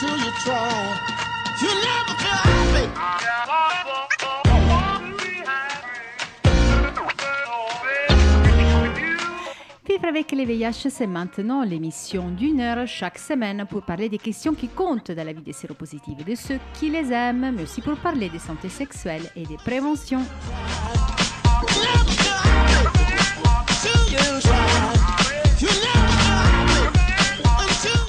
until you try. You never feel happy. Vivre avec les VIH, c'est maintenant l'émission d'une heure chaque semaine pour parler des questions qui comptent dans la vie des séropositifs, de ceux qui les aiment, mais aussi pour parler de santé sexuelle et de prévention.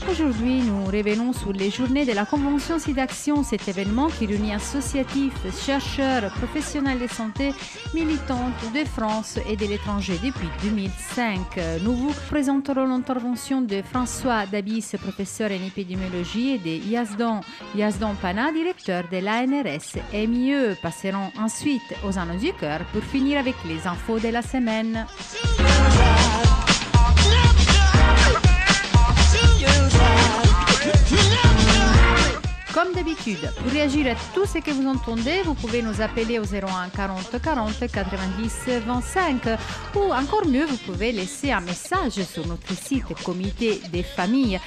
Aujourd'hui, nous revenons sur les journées de la Convention SIDAction, cet événement qui réunit associatifs, chercheurs, professionnels de santé, militantes de France et de l'étranger depuis 2005. Nous vous présenterons l'intervention de François Dabis, professeur en épidémiologie, et de Yazdan Pana, directeur de l'ANRS MIE. Passerons ensuite aux annonces du cœur pour finir avec les infos de la semaine. Comme d'habitude, pour réagir à tout ce que vous entendez, vous pouvez nous appeler au 01 40 40 90 25 ou encore mieux, vous pouvez laisser un message sur notre site Comité des familles.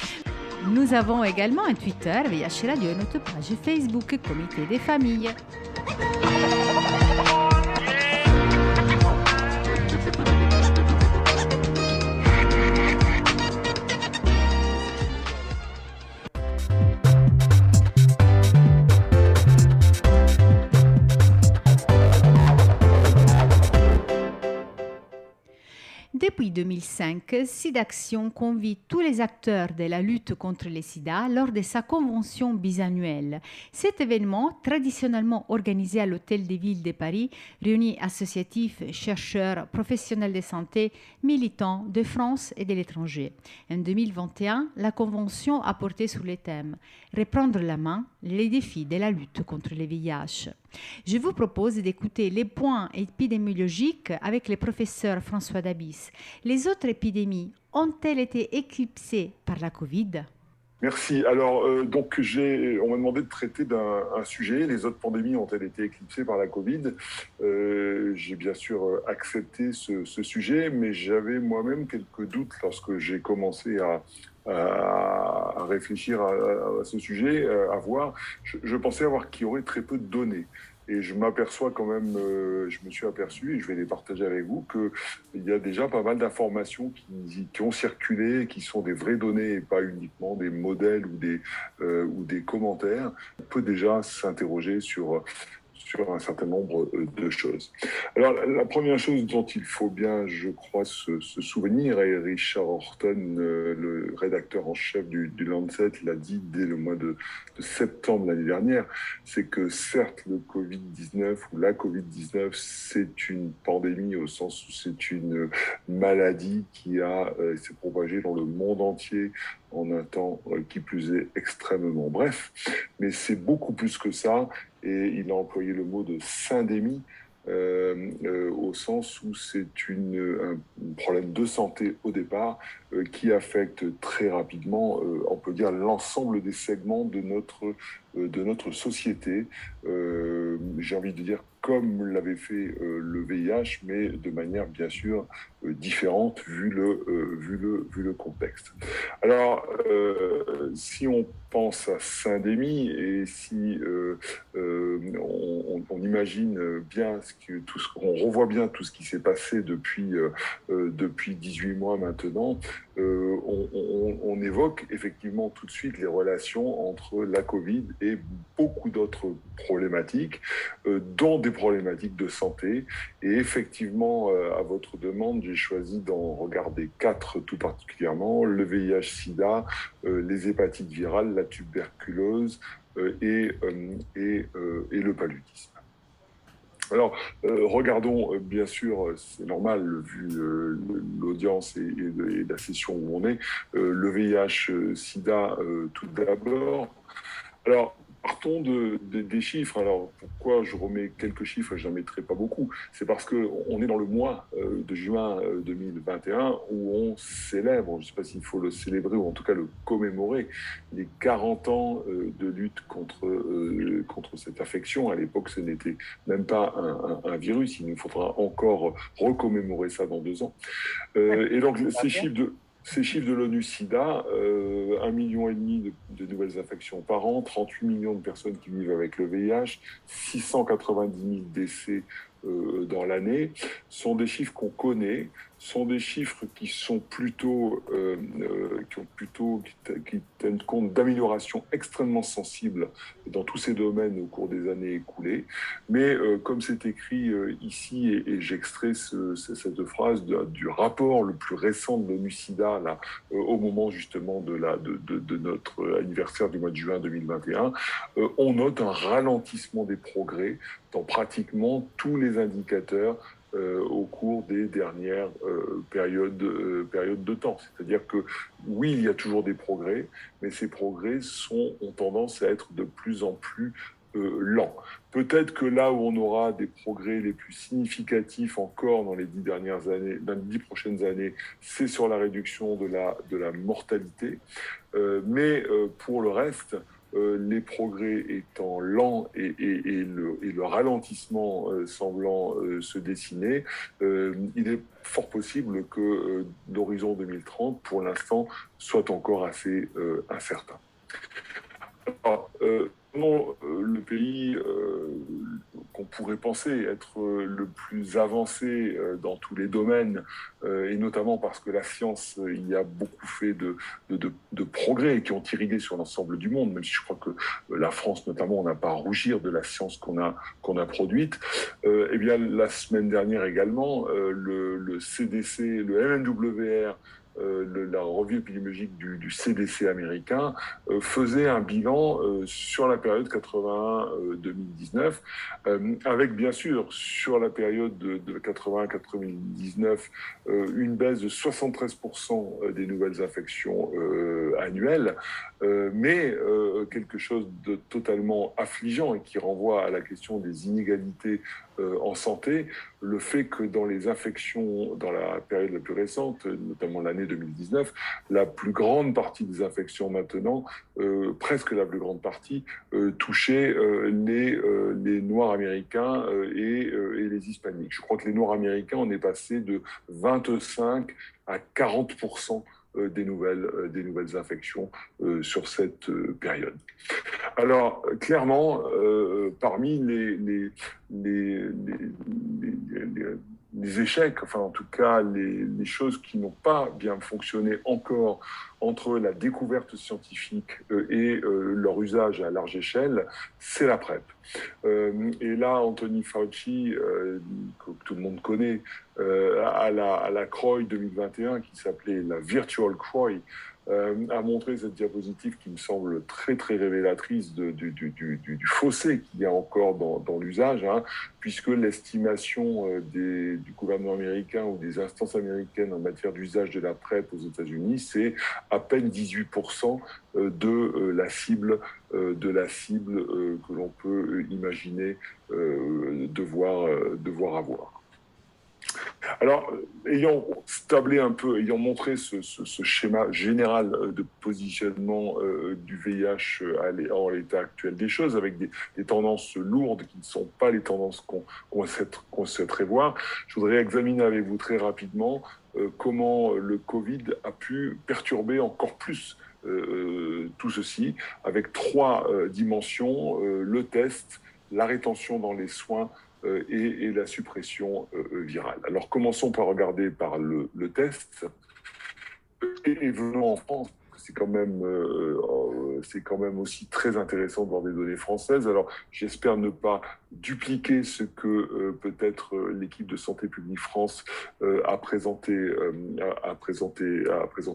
Nous avons également un Twitter, VIH Radio et notre page Facebook Comité des familles. Depuis 2005, SIDAction convie tous les acteurs de la lutte contre le sida lors de sa convention bisannuelle. Cet événement, traditionnellement organisé à l'Hôtel des Villes de Paris, réunit associatifs, chercheurs, professionnels de santé, militants de France et de l'étranger. En 2021, la convention a porté sur le thème « Reprendre la main, les défis de la lutte contre le VIH ». Je vous propose d'écouter les points épidémiologiques avec le professeur François Dabis. Les autres épidémies ont-elles été éclipsées par la Covid ? Merci. Alors, on m'a demandé de traiter d'un sujet. Les autres pandémies ont-elles été éclipsées par la Covid ? J'ai bien sûr accepté ce sujet, mais j'avais moi-même quelques doutes lorsque j'ai commencé à réfléchir à ce sujet, à voir. Je pensais qu'il y aurait très peu de données. Et je m'aperçois quand même, je me suis aperçu, et je vais les partager avec vous, qu'il y a déjà pas mal d'informations qui ont circulé, qui sont des vraies données et pas uniquement des modèles ou des commentaires. On peut déjà s'interroger sur un certain nombre de choses. Alors, la première chose dont il faut bien, je crois, se souvenir, et Richard Horton, le rédacteur en chef du Lancet, l'a dit dès le mois de septembre l'année dernière, c'est que certes, le Covid-19 ou la Covid-19, c'est une pandémie au sens où c'est une maladie qui s'est propagée dans le monde entier en un temps qui plus est extrêmement bref, mais c'est beaucoup plus que ça, et il a employé le mot de syndémie, au sens où c'est un problème de santé au départ qui affecte très rapidement, on peut dire, l'ensemble des segments de notre société. J'ai envie de dire comme l'avait fait le VIH, mais de manière bien sûr différente vu le contexte. Alors, si on pense à syndémie et si on imagine bien on revoit bien tout ce qui s'est passé depuis 18 mois maintenant, on évoque effectivement tout de suite les relations entre la Covid et beaucoup d'autres problématiques, dont des problématiques de santé. Et effectivement, à votre demande, j'ai choisi d'en regarder 4 tout particulièrement: le VIH-Sida, les hépatites virales, la tuberculose et le paludisme. Alors, regardons, bien sûr, c'est normal, vu l'audience et la session où on est, le VIH-Sida tout d'abord. Alors, partons des chiffres. Alors, pourquoi je remets quelques chiffres et je n'en mettrai pas beaucoup ? C'est parce qu'on est dans le mois de juin 2021 où on célèbre, je ne sais pas s'il faut le célébrer ou en tout cas le commémorer, les 40 ans de lutte contre cette infection. À l'époque, ce n'était même pas un virus. Il nous faudra encore recommémorer ça dans 2 ans. Et donc, ces chiffres Ces chiffres de l'ONU-SIDA, 1,5 million de nouvelles infections par an, 38 millions de personnes qui vivent avec le VIH, 690 000 décès dans l'année, sont des chiffres qu'on connaît, sont des chiffres qui sont qui tiennent compte d'améliorations extrêmement sensibles dans tous ces domaines au cours des années écoulées. Mais comme c'est écrit ici, et j'extrais cette phrase du rapport le plus récent de l'ONU-SIDA, là, au moment justement de notre anniversaire du mois de juin 2021, on note un ralentissement des progrès dans pratiquement tous les indicateurs au cours des dernières périodes de temps. C'est-à-dire que oui, il y a toujours des progrès, mais ces progrès ont tendance à être de plus en plus lents. Peut-être que là où on aura des progrès les plus significatifs encore dans les 10 prochaines années, c'est sur la réduction de la mortalité. Mais pour le reste, les progrès étant lents et le ralentissement semblant se dessiner, il est fort possible que l'horizon 2030, pour l'instant, soit encore assez incertain. Alors, le pays qu'on pourrait penser être le plus avancé dans tous les domaines, et notamment parce que la science y a beaucoup fait de progrès qui ont irrigué sur l'ensemble du monde, même si je crois que la France notamment, on n'a pas à rougir de la science qu'on a produite. Eh bien, la semaine dernière également, le CDC, le MNWR, la revue épidémiologique du CDC américain faisait un bilan sur la période 81-2019, avec bien sûr sur la période de 80-99 une baisse de 73% des nouvelles infections annuelles, mais quelque chose de totalement affligeant et qui renvoie à la question des inégalités en santé, le fait que dans les infections, dans la période la plus récente, notamment l'année 2019, la plus grande partie des infections maintenant, presque la plus grande partie, touchait les Noirs américains et les Hispaniques. Je crois que les Noirs américains, on est passé de 25 à 40% des nouvelles infections sur cette période. Alors, clairement, parmi les échecs, enfin en tout cas les choses qui n'ont pas bien fonctionné encore entre la découverte scientifique et leur usage à large échelle, c'est la PrEP. Et là, Anthony Fauci, que tout le monde connaît, à la CROI 2021, qui s'appelait la Virtual CROI, a montré cette diapositive qui me semble très très révélatrice du fossé qu'il y a encore dans l'usage, hein, puisque l'estimation du gouvernement américain ou des instances américaines en matière d'usage de la PrEP aux États-Unis, c'est à peine 18% de la cible que l'on peut imaginer devoir avoir. Alors, ayant tablé un peu, ayant montré ce schéma général de positionnement du VIH en l'état actuel des choses, avec des tendances lourdes qui ne sont pas les tendances qu'on souhaiterait voir, je voudrais examiner avec vous très rapidement comment le Covid a pu perturber encore plus tout ceci, avec trois dimensions, le test, la rétention dans les soins, et la suppression virale. Alors commençons par regarder par le test. Et venons en France, c'est quand même aussi très intéressant de voir des données françaises. Alors j'espère ne pas dupliquer ce que peut-être l'équipe de Santé publique France a présenté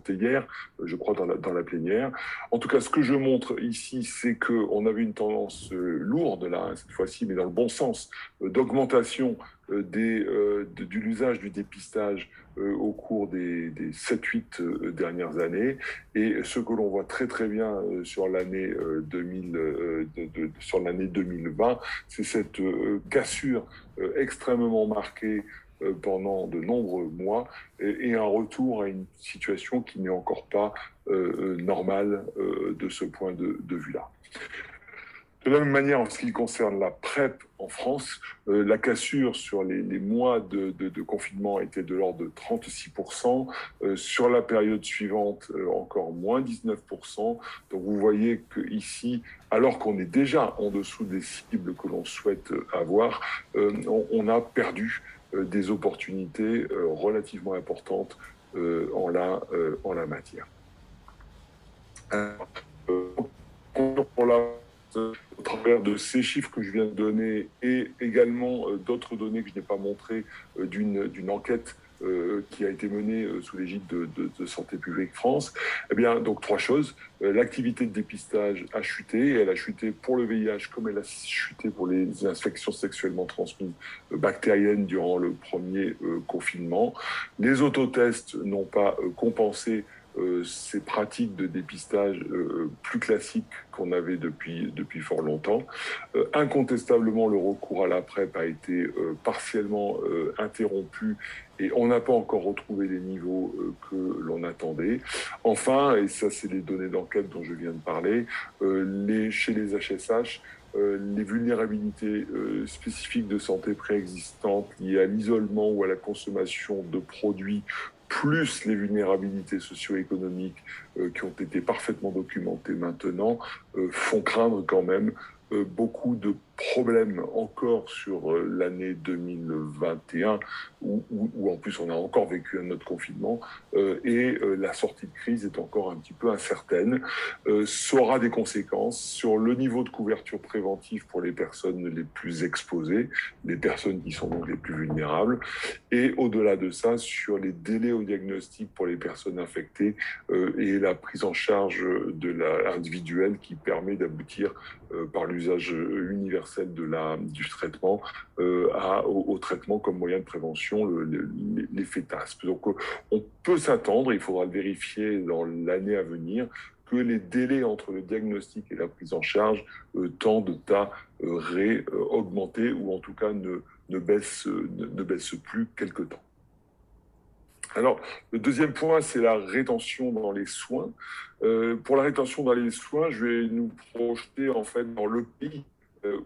hier, je crois dans la plénière. En tout cas, ce que je montre ici, c'est qu'on avait une tendance lourde là, cette fois-ci, mais dans le bon sens, d'augmentation de l'usage du dépistage au cours des 7-8 dernières années. Et ce que l'on voit très très bien sur l'année 2020, c'est cette cassure extrêmement marquée pendant de nombreux mois et un retour à une situation qui n'est encore pas normale de ce point de vue-là. De la même manière, en ce qui concerne la PrEP en France, la cassure sur les mois de confinement était de l'ordre de 36%. Sur la période suivante, encore moins 19%. Donc vous voyez qu'ici, alors qu'on est déjà en dessous des cibles que l'on souhaite avoir, on a perdu des opportunités relativement importantes en la matière. Pour la au travers de ces chiffres que je viens de donner et également d'autres données que je n'ai pas montrées d'une enquête qui a été menée sous l'égide de Santé publique France, eh bien, donc 3 choses. L'activité de dépistage a chuté, et elle a chuté pour le VIH comme elle a chuté pour les infections sexuellement transmises bactériennes durant le premier confinement. Les autotests n'ont pas compensé ces pratiques de dépistage plus classiques qu'on avait depuis fort longtemps. Incontestablement, le recours à la PrEP a été partiellement interrompu et on n'a pas encore retrouvé les niveaux que l'on attendait. Enfin, et ça c'est les données d'enquête dont je viens de parler, chez les HSH, les vulnérabilités spécifiques de santé préexistantes liées à l'isolement ou à la consommation de produits plus les vulnérabilités socio-économiques qui ont été parfaitement documentées maintenant, font craindre quand même beaucoup de problèmes encore sur l'année 2021, où en plus on a encore vécu un autre confinement, et la sortie de crise est encore un petit peu incertaine. Ça aura des conséquences sur le niveau de couverture préventive pour les personnes les plus exposées, les personnes qui sont donc les plus vulnérables, et au-delà de ça, sur les délais au diagnostic pour les personnes infectées et la prise en charge individuelle qui permet d'aboutir par l'usage universel du traitement au traitement comme moyen de prévention, les fétasmes. Donc on peut s'attendre, il faudra le vérifier dans l'année à venir, que les délais entre le diagnostic et la prise en charge tendent à augmenter ou en tout cas ne baissent plus quelque temps. Alors, le deuxième point, c'est la rétention dans les soins. Pour la rétention dans les soins, je vais nous projeter en fait dans le pays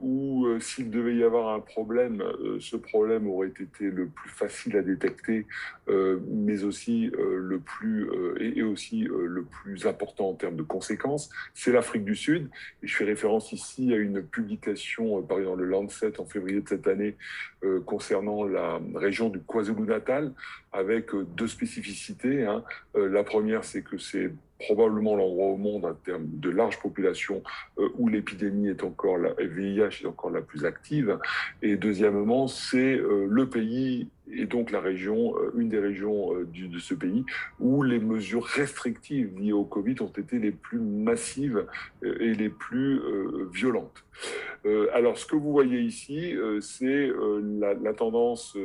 où s'il devait y avoir un problème, ce problème aurait été le plus facile à détecter, mais aussi le plus important en termes de conséquences, c'est l'Afrique du Sud. Et je fais référence ici à une publication parue dans le Lancet en février de cette année concernant la région du KwaZulu-Natal, avec 2 spécificités. La première, c'est que c'est probablement l'endroit au monde en termes de large population où l'épidémie est encore VIH est encore la plus active. Et deuxièmement, c'est le pays et donc la région, une des régions de ce pays où les mesures restrictives liées au Covid ont été les plus massives et les plus violentes. Alors, ce que vous voyez ici, c'est la tendance,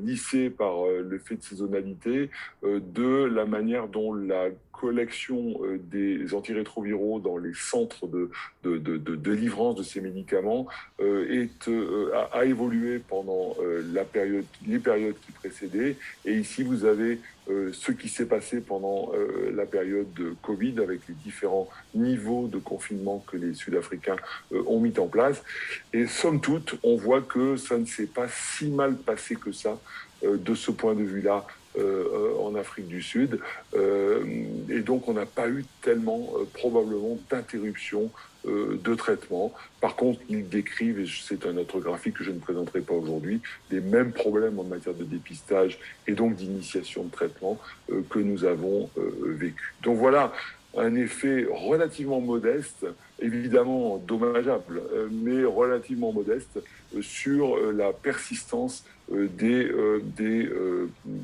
lissée par l'effet de saisonnalité, de la manière dont la collection des antirétroviraux dans les centres de délivrance de ces médicaments a évolué pendant les périodes qui précédaient. Et ici, vous avez ce qui s'est passé pendant la période de Covid avec les différents niveaux de confinement que les Sud-Africains ont mis en place. Et somme toute, on voit que ça ne s'est pas si mal passé que ça de ce point de vue-là en Afrique du Sud. Et donc, on n'a pas eu tellement probablement d'interruption de traitement. Par contre, ils décrivent, et c'est un autre graphique que je ne présenterai pas aujourd'hui, les mêmes problèmes en matière de dépistage et donc d'initiation de traitement que nous avons vécu. Donc voilà un effet relativement modeste, évidemment dommageable, mais relativement modeste sur la persistance des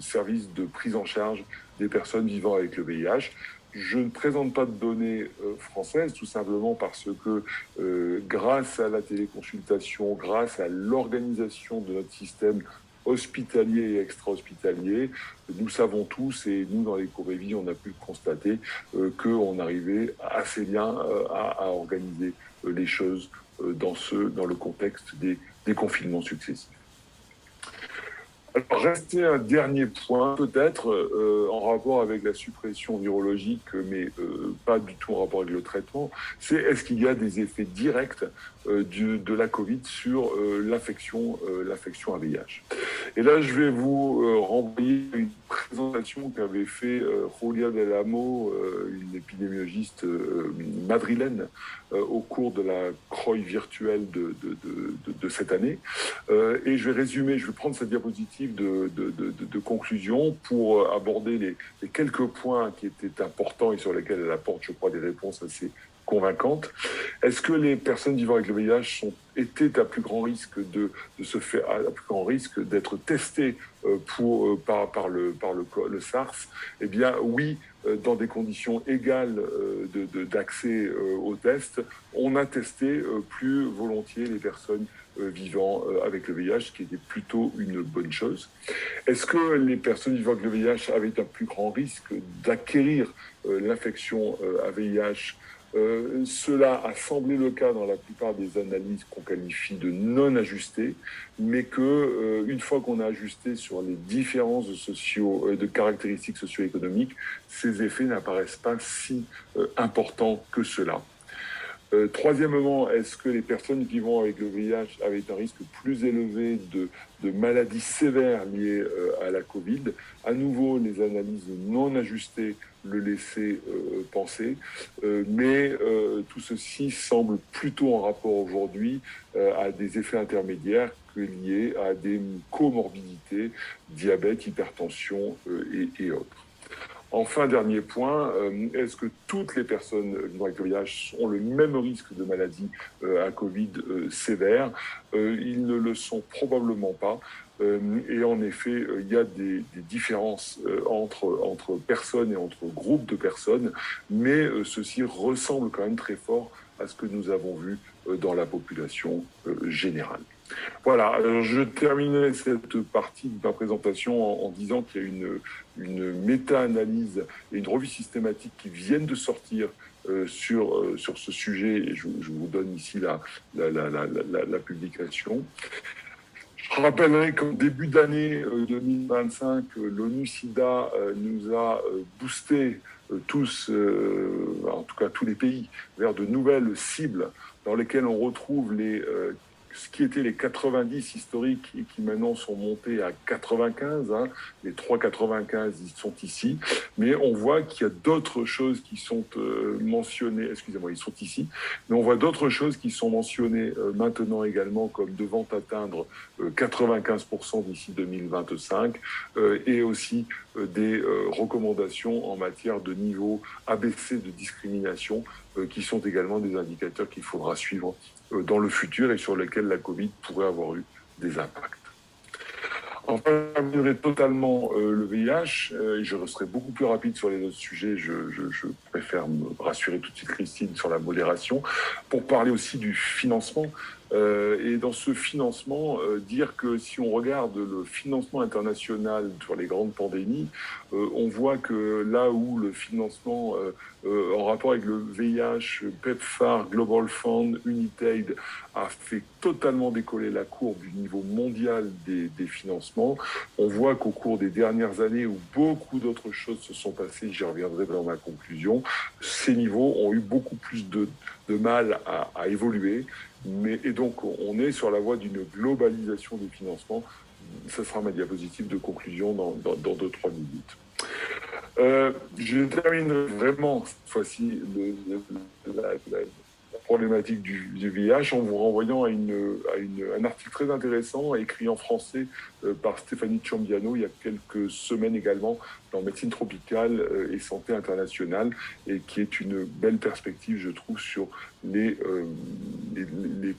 services de prise en charge des personnes vivant avec le VIH. Je ne présente pas de données françaises, tout simplement parce que grâce à la téléconsultation, grâce à l'organisation de notre système hospitalier et extra-hospitalier, nous savons tous, et nous dans l'Ecorévie, on a pu constater qu'on arrivait assez bien à organiser les choses dans le contexte des confinements successifs. Alors, restait un dernier point, peut-être, en rapport avec la suppression virologique, mais pas du tout en rapport avec le traitement, c'est est-ce qu'il y a des effets directs de la Covid sur l'affection à VIH. Et là, je vais vous renvoyer une présentation qu'avait fait Julia Del Amo, une épidémiologiste madrilène, au cours de la CROI virtuelle de cette année. Et je vais prendre cette diapositive de conclusion pour aborder les quelques points qui étaient importants et sur lesquels elle apporte, je crois, des réponses assez convaincantes. Est-ce que les personnes vivant avec le VIH étaient à plus grand risque à plus grand risque d'être testées par le SARS? Eh bien, oui, dans des conditions égales d'accès aux tests, on a testé plus volontiers les personnes vivant avec le VIH, ce qui était plutôt une bonne chose. Est-ce que les personnes vivant avec le VIH avaient un plus grand risque d'acquérir l'infection à VIH? Cela a semblé le cas dans la plupart des analyses qu'on qualifie de non ajustées, mais que une fois qu'on a ajusté sur les différences de caractéristiques socio-économiques, ces effets n'apparaissent pas si importants que cela. Troisièmement, est-ce que les personnes vivant avec le VIH avaient un risque plus élevé de maladies sévères liées à la Covid? À nouveau, les analyses non ajustées le laissaient penser, mais tout ceci semble plutôt en rapport aujourd'hui à des effets intermédiaires que liés à des comorbidités, diabète, hypertension et autres. Enfin, dernier point, est-ce que toutes les personnes vivant avec le VIH ont le même risque de maladie à Covid sévère? Ils ne le sont probablement pas. Et en effet, il y a des différences entre personnes et entre groupes de personnes, mais ceci ressemble quand même très fort à ce que nous avons vu dans la population générale. Voilà, alors je terminerai cette partie de ma présentation en disant qu'il y a une méta-analyse et une revue systématique qui viennent de sortir sur ce sujet, et je vous donne ici la publication. Je rappellerai qu'en début d'année 2025, l'ONU-SIDA nous a boosté tous, en tout cas tous les pays, vers de nouvelles cibles dans lesquelles on retrouve ce qui étaient les 90 historiques et qui maintenant sont montés à 95. Les 3,95, ils sont ici. Mais on voit qu'il y a d'autres choses qui sont mentionnées. Excusez-moi, ils sont ici. Mais on voit d'autres choses qui sont mentionnées maintenant également, comme devant atteindre 95% d'ici 2025. Et aussi des recommandations en matière de niveau ABC de discrimination, qui sont également des indicateurs qu'il faudra suivre dans le futur et sur lesquels la Covid pourrait avoir eu des impacts. Enfin, j'amènerai totalement le VIH et je resterai beaucoup plus rapide sur les autres sujets. Je préfère me rassurer tout de suite Christine sur la modération pour parler aussi du financement. Et dans ce financement, dire que si on regarde le financement international sur les grandes pandémies, on voit que là où le financement en rapport avec le VIH, PEPFAR, Global Fund, UNITAID a fait totalement décoller la courbe du niveau mondial des financements, on voit qu'au cours des dernières années où beaucoup d'autres choses se sont passées, j'y reviendrai dans ma conclusion, ces niveaux ont eu beaucoup plus de mal à évoluer. Et donc, on est sur la voie d'une globalisation des financements. Ça sera ma diapositive de conclusion dans 2-3 minutes. Je termine vraiment cette fois-ci la problématique du VIH en vous renvoyant à un article très intéressant écrit en français par Stéphanie Ciambiano il y a quelques semaines également dans Médecine tropicale et santé internationale, et qui est une belle perspective, je trouve, sur les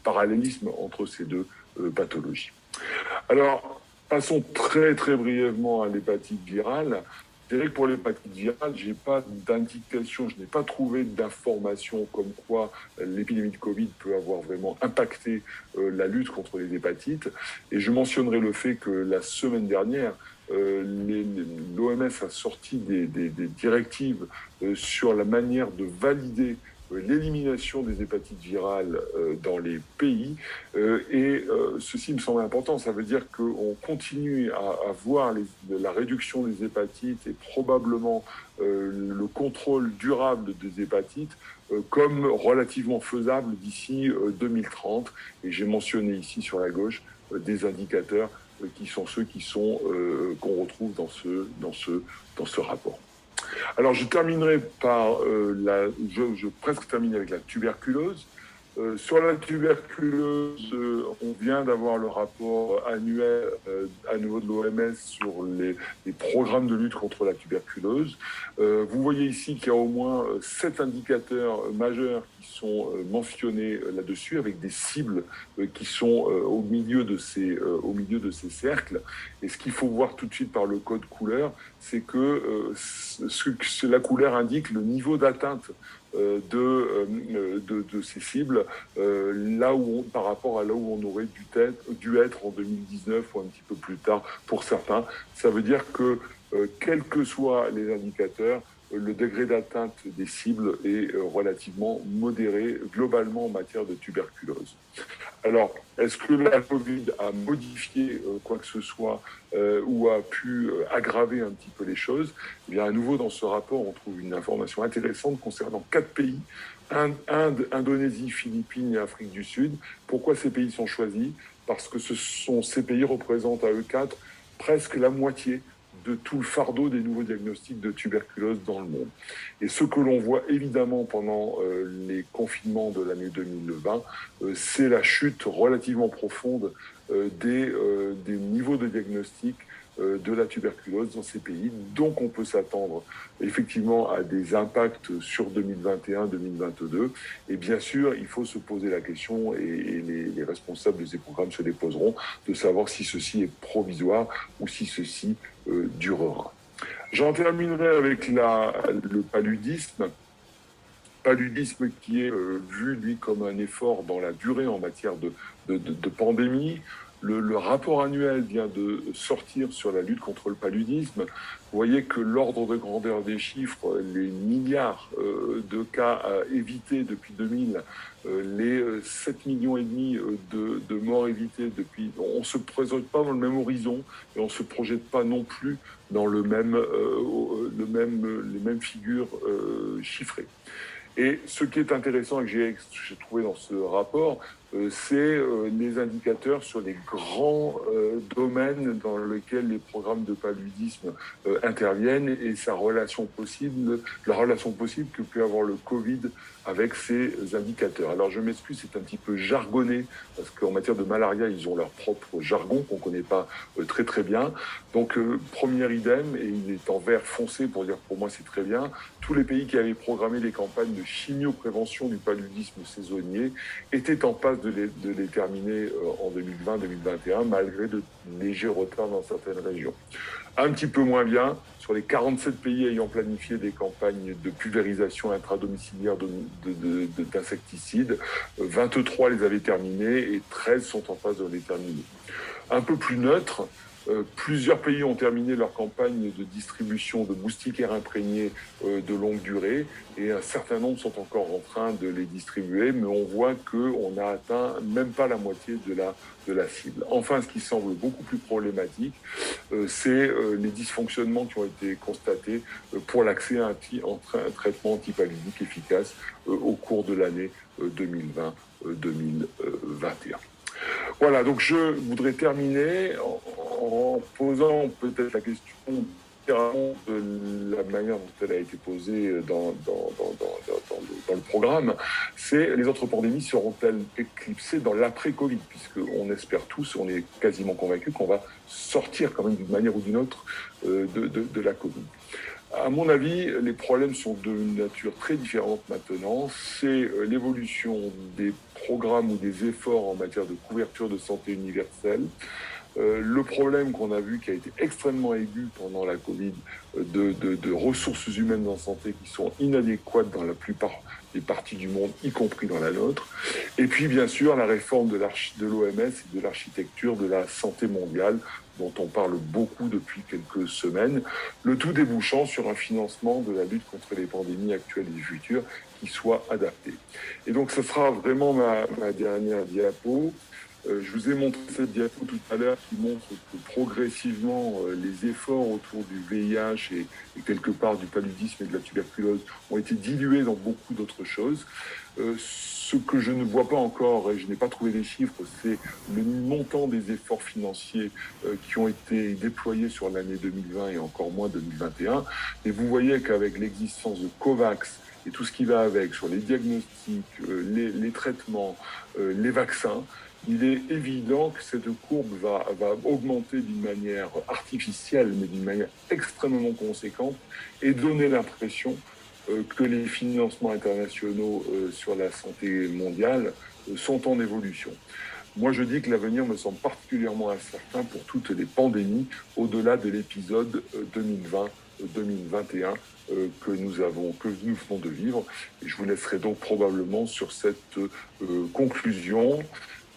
parallélismes entre ces deux pathologies. Alors, passons très très brièvement à l'hépatite virale. Je dirais que pour l'hépatite virale, je n'ai pas d'indication, je n'ai pas trouvé d'informations comme quoi l'épidémie de Covid peut avoir vraiment impacté la lutte contre les hépatites. Et je mentionnerai le fait que la semaine dernière, l'OMS a sorti des directives sur la manière de valider l'élimination des hépatites virales dans les pays. Ceci me semble important. Ça veut dire qu'on continue à voir la réduction des hépatites et probablement le contrôle durable des hépatites comme relativement faisable d'ici 2030. Et j'ai mentionné ici sur la gauche des indicateurs qui sont ceux qu'on retrouve dans ce rapport. Alors je terminerai par je presque termine avec la tuberculose. Sur la tuberculose, on vient d'avoir le rapport annuel à nouveau de l'OMS sur les programmes de lutte contre la tuberculose. Vous voyez ici qu'il y a au moins 7 indicateurs majeurs qui sont mentionnés là-dessus, avec des cibles qui sont au milieu de ces cercles. Et ce qu'il faut voir tout de suite par le code couleur, c'est que la couleur indique le niveau d'atteinte de ces cibles, par rapport à là où on aurait dû être en 2019 ou un petit peu plus tard pour certains. Ça veut dire que, quels que soient les indicateurs, le degré d'atteinte des cibles est relativement modéré globalement en matière de tuberculose. Alors, est-ce que la Covid a modifié quoi que ce soit ou a pu aggraver un petit peu les choses? Eh bien, à nouveau, dans ce rapport, on trouve une information intéressante concernant 4 pays, Inde, Indonésie, Philippines et Afrique du Sud. Pourquoi ces pays sont choisis? Parce que ces pays représentent à eux 4 presque la moitié de tout le fardeau des nouveaux diagnostics de tuberculose dans le monde. Et ce que l'on voit évidemment pendant les confinements de l'année 2020, c'est la chute relativement profonde des niveaux de diagnostic de la tuberculose dans ces pays. Donc on peut s'attendre effectivement à des impacts sur 2021-2022. Et bien sûr, il faut se poser la question, et les responsables de ces programmes se les poseront, de savoir si ceci est provisoire ou si ceci durera. J'en terminerai avec le paludisme. Paludisme qui est vu, lui, comme un effort dans la durée en matière de pandémie. Le rapport annuel vient de sortir sur la lutte contre le paludisme. Vous voyez que l'ordre de grandeur des chiffres, les milliards de cas évités depuis 2000, les 7,5 millions de morts évitées depuis... On ne se projette pas dans le même horizon et on ne se projette pas non plus dans les mêmes figures chiffrées. Et ce qui est intéressant et que j'ai trouvé dans ce rapport, c'est les indicateurs sur les grands domaines dans lesquels les programmes de paludisme interviennent et la relation possible que peut avoir le Covid avec ces indicateurs. Alors je m'excuse, c'est un petit peu jargonné, parce qu'en matière de malaria, ils ont leur propre jargon qu'on ne connaît pas très très bien. Donc premier idem, et il est en vert foncé pour dire pour moi c'est très bien, tous les pays qui avaient programmé des campagnes de chimioprévention du paludisme saisonnier étaient en passe de les terminer en 2020-2021, malgré de légers retards dans certaines régions. Un petit peu moins bien, sur les 47 pays ayant planifié des campagnes de pulvérisation intradomiciliaire d'insecticides, 23 les avaient terminées et 13 sont en phase de les terminer. Un peu plus neutre, plusieurs pays ont terminé leur campagne de distribution de moustiquaires imprégnés de longue durée et un certain nombre sont encore en train de les distribuer, mais on voit qu'on n'a atteint même pas la moitié de la cible. Enfin, ce qui semble beaucoup plus problématique, c'est les dysfonctionnements qui ont été constatés pour l'accès à un traitement antipaludique efficace au cours de l'année 2020-2021. Voilà, donc je voudrais terminer en posant peut-être la question de la manière dont elle a été posée dans le programme, c'est les autres pandémies seront-elles éclipsées dans l'après-Covid, puisqu'on espère tous, on est quasiment convaincus qu'on va sortir quand même d'une manière ou d'une autre de la Covid. À mon avis, les problèmes sont d'une nature très différente maintenant. C'est l'évolution des programmes ou des efforts en matière de couverture de santé universelle. Le problème qu'on a vu qui a été extrêmement aigu pendant la Covid de ressources humaines en santé qui sont inadéquates dans la plupart des parties du monde, y compris dans la nôtre. Et puis, bien sûr, la réforme de l'OMS et de l'architecture de la santé mondiale, dont on parle beaucoup depuis quelques semaines, le tout débouchant sur un financement de la lutte contre les pandémies actuelles et futures qui soit adapté. Et donc, ce sera vraiment ma dernière diapo. Je vous ai montré cette diapo tout à l'heure qui montre que progressivement, les efforts autour du VIH et quelque part du paludisme et de la tuberculose ont été dilués dans beaucoup d'autres choses. Ce que je ne vois pas encore, et je n'ai pas trouvé les chiffres, c'est le montant des efforts financiers qui ont été déployés sur l'année 2020 et encore moins 2021. Et vous voyez qu'avec l'existence de COVAX et tout ce qui va avec, sur les diagnostics, les traitements, les vaccins, il est évident que cette courbe va augmenter d'une manière artificielle, mais d'une manière extrêmement conséquente, et donner l'impression que les financements internationaux sur la santé mondiale sont en évolution. Moi, je dis que l'avenir me semble particulièrement incertain pour toutes les pandémies, au-delà de l'épisode 2020-2021 que nous venons de vivre. Et je vous laisserai donc probablement sur cette conclusion.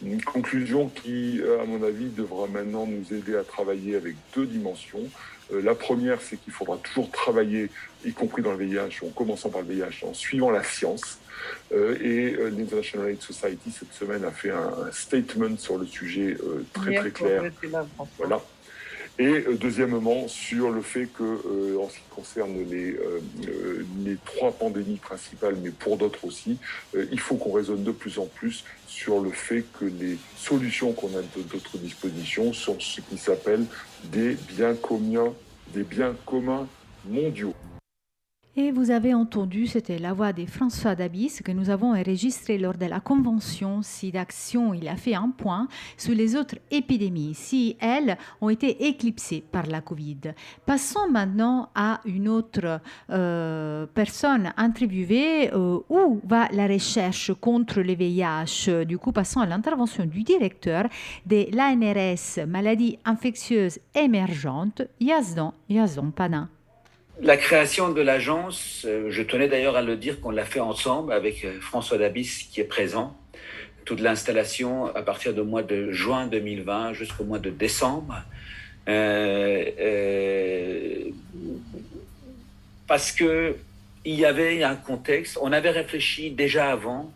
Une conclusion qui, à mon avis, devra maintenant nous aider à travailler avec deux dimensions. La première, c'est qu'il faudra toujours travailler, y compris dans le VIH, en commençant par le VIH, en suivant la science. Et l'International AIDS Society, cette semaine, a fait un statement sur le sujet très clair. Voilà. Et deuxièmement, sur le fait que, en ce qui concerne les trois pandémies principales, mais pour d'autres aussi, il faut qu'on raisonne de plus en plus sur le fait que les solutions qu'on a de notre disposition sont ce qui s'appelle des biens communs mondiaux. Et vous avez entendu, c'était la voix de François Dabis que nous avons enregistrée lors de la convention SIDAction. Il a fait un point sur les autres épidémies, si elles ont été éclipsées par la Covid. Passons maintenant à une autre personne interviewée. Où va la recherche contre le VIH? Du coup, passons à l'intervention du directeur de l'ANRS Maladies infectieuses émergentes, Yazdan Pana. La création de l'agence, je tenais d'ailleurs à le dire qu'on l'a fait ensemble avec François Dabis qui est présent. Toute l'installation à partir du mois de juin 2020 jusqu'au mois de décembre. Parce qu'il y avait un contexte, on avait réfléchi déjà avant